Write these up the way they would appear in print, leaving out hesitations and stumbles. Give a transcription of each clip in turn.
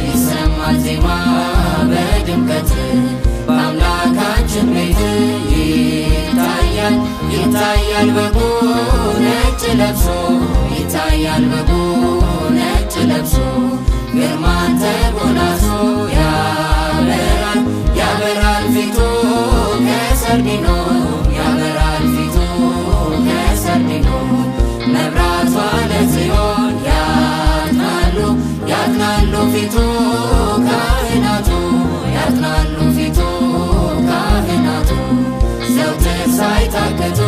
ይሰማል ዜማ በድምቀት ከአምላካችን ቤት ይታያል በጉ ነጭ ለብሶ ይታያል በጉ ነጭ ለብሶ ግርማን ተጎናጽፎ ያበራል ያበራል ፊቱ ከሰርዲኖ ያበራል ፊቱ ከሰርዲኖ መብራቷ ለጽዮን ያጥናሉ ፊቱ ካህናቱ ያጥናሉ ፊቱ ካህናቱ ዘውትር ሳይታክቱ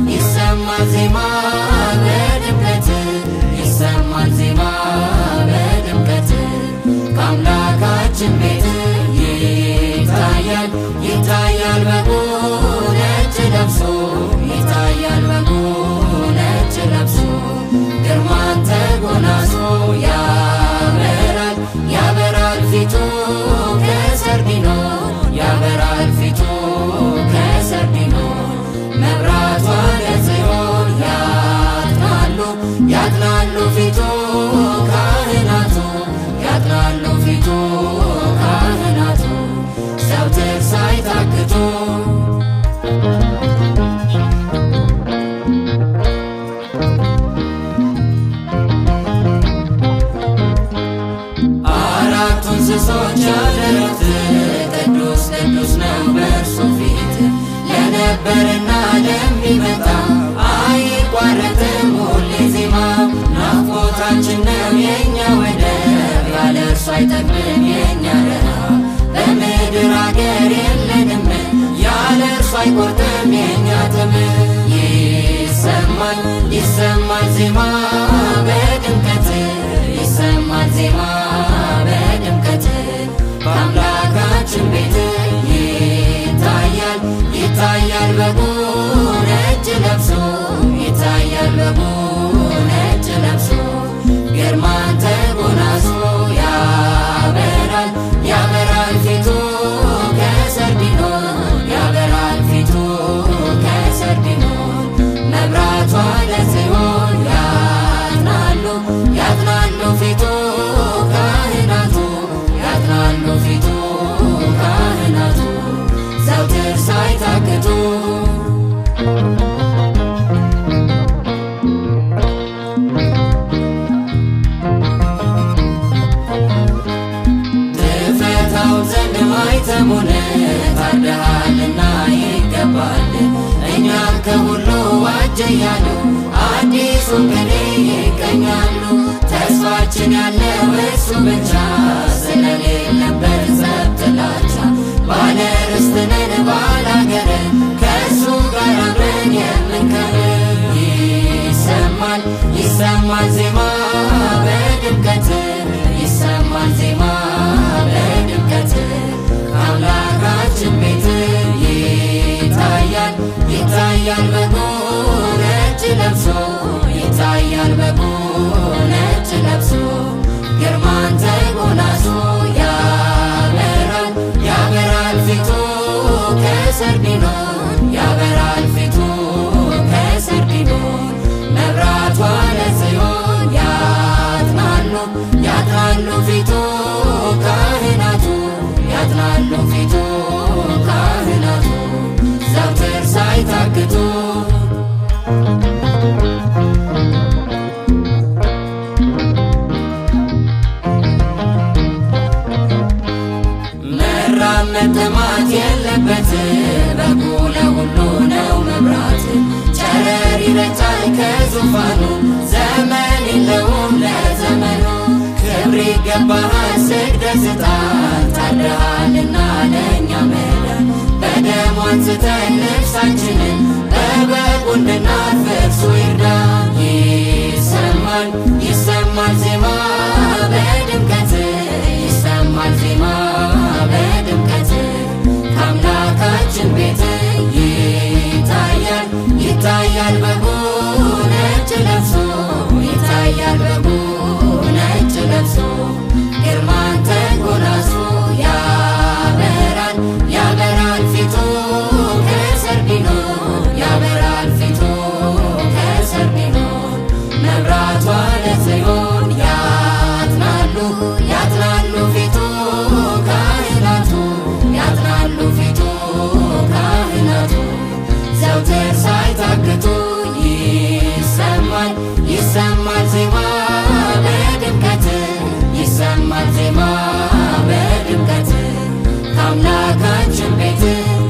ይሰማል ዜማ በድምቀት ይሰማል ዜማ በድምቀት ከአምላካችን ቤት ይታያል በጉ ነጭ ለብሶ ይታያል በጉ ነጭ ለብሶ ግርማን ተጎናጽፎ ያበራል ፊቱ ከሰርዲኖ ያበራል ፊቱ ከሰርዲኖ መብራቷ ለጽዮን ያጥናሉ ፊቱ ካህናቱ ያጥናሉ ፊቱ ካህናቱ ዘውትር ሳይታክቱ አራቱ እንስሶች ያደሩት ቅዱስ ቅዱስ ነው በእርሱ ፊት ለነበረና ለሚመጣ አይቋረጥም ሁሌ ዜማ ናፍቆታችን ነው የኛ ወደብ ያለ እርሱ አይጠግብም የኛ ረሃብ በምድር አገር የለንም ያለ እርሱ አይቆርጥም የኛ ጥም ይሰማል ዜማ በድምቀት ይሰማል ዜማ በድምቀት በአምላካችን ቤት ይታያል በጉ ነጭ ለብሶ ይታያል በጉ ነጭ ለብሶ ግርማን ተጎናጽፎ ያበራል ፊቱ ከሰርዲኖ ያበራል ፊቱ ከሰርዲኖ መብራቷ ለጽዮን ከኔ ይገኛሉ። ተስፋችን ያለው እሱ ብቻ ስለሌለበት ዘብ ጥላቻ ባለ ርስት ነን ባላገር ከእሱ ጋር አብረን የምንከብር ይሰማል ይሰማል ዜማ በድምቀት ይሰማል ዜማ በድምቀት አምላካችን ቤት ይታያል ይታያል በጉ ነጭ ለብሶ ይታያል በጉ ነጭ ለብሶ ግርማን ተጎናጽፎ ያበራል ያበራል ፊቱ ከሰርዲኖን ያበራል ፊቱ ከሰርዲኖን መብራቷ ለጽዮን ያጥናሉ ያጥናሉ ፊቱ ካህናቱ ያጥናሉ ፊቱ ካህናቱ ዘውትር ሳይታክቱ መጠማት የለበት በጉ ለሁሉ ነው መብራት ጨረር ይረጫል ከዙፋኑ ዘመን የለውም ለዘመኑ ክብር ይገባሃል ስግደት ስጣን ታድረሃልና ለእኛ መዳን በደሙ አንጽተን ልብሳችንን በበጉ እንድናርፍ እርሱ ይርዳን ይሰማል ይሰማል ዜማ በድምቀት ይሰማል ዜማ በድምቀት ከአምላካችን ቤት ይታያል ይታያል በጉ ነጭ ለብሶ ይታያል በጉ ነጭ ለብሶ ግርማን ተጎናጽፎ ያበራል ያበራል ፊቱ ከሰርዲኖን ያበራል ፊቱ ከሰርዲኖን መብራቷ ለጽዮን ያጥናሉ ያጥናሉ ፊቱ ካህናቱ ያጥናሉ ፊቱ ካህናቱ ዘውትር ሳይታክቱ ይሰማል ይሰማል ዜማ በድምቀት ይሰማል ዜማ በድምቀት ከአምላካችን ቤት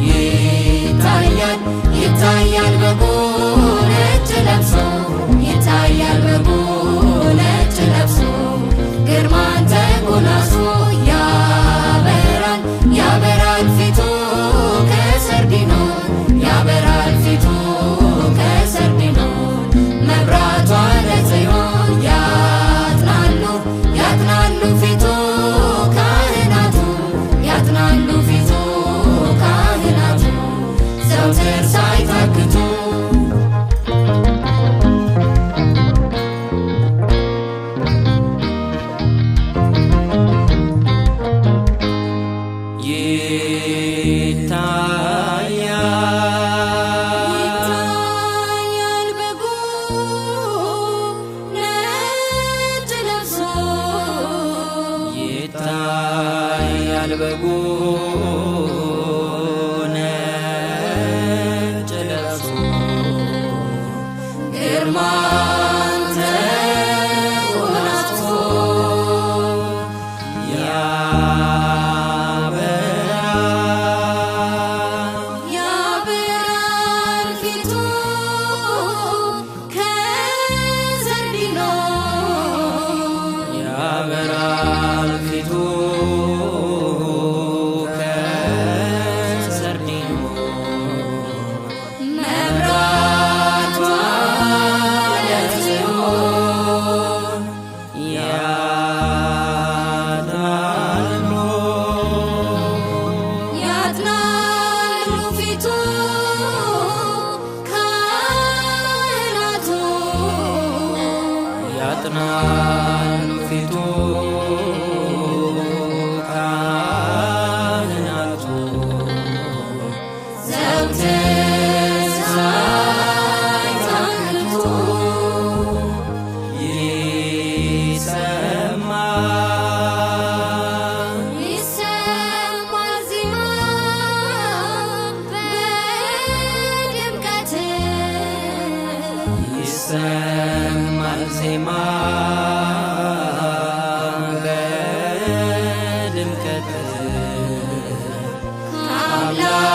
ይታያል ይታያል በጉ ነጭ ለብሶ ይታያል በጉ ነጭ ለብሶ ግርማን ተጎናጽፎ ያበራል ያበራል ፊቱ ከሰርዲኖን ያበራል ፊቱ ከሰርዲኖን መብራቷ ለጽዮን ያጥናሉ ያጥናሉ ፊቱ ካህናቱ ያጥናሉ ፊቱ ካህናቱ ዘውትር ሳይታክቱ ይታያል በጉ ነጭ ለብሶ ግርማን ተጎናጽፎ ያበራል ፊቱ ከሰርዲኖን ያበራል ፊቱ መብራቷ ለጽዮን ያጥናሉ ፊቱ ካህናቱ ያጥናሉ ፊቱ ካህናቱ ዘውትር ሳይታክቱ ይሰማል ይሰማል ዜማ በድምቀት ይሰማል ዜማ በድምቀት አምላክ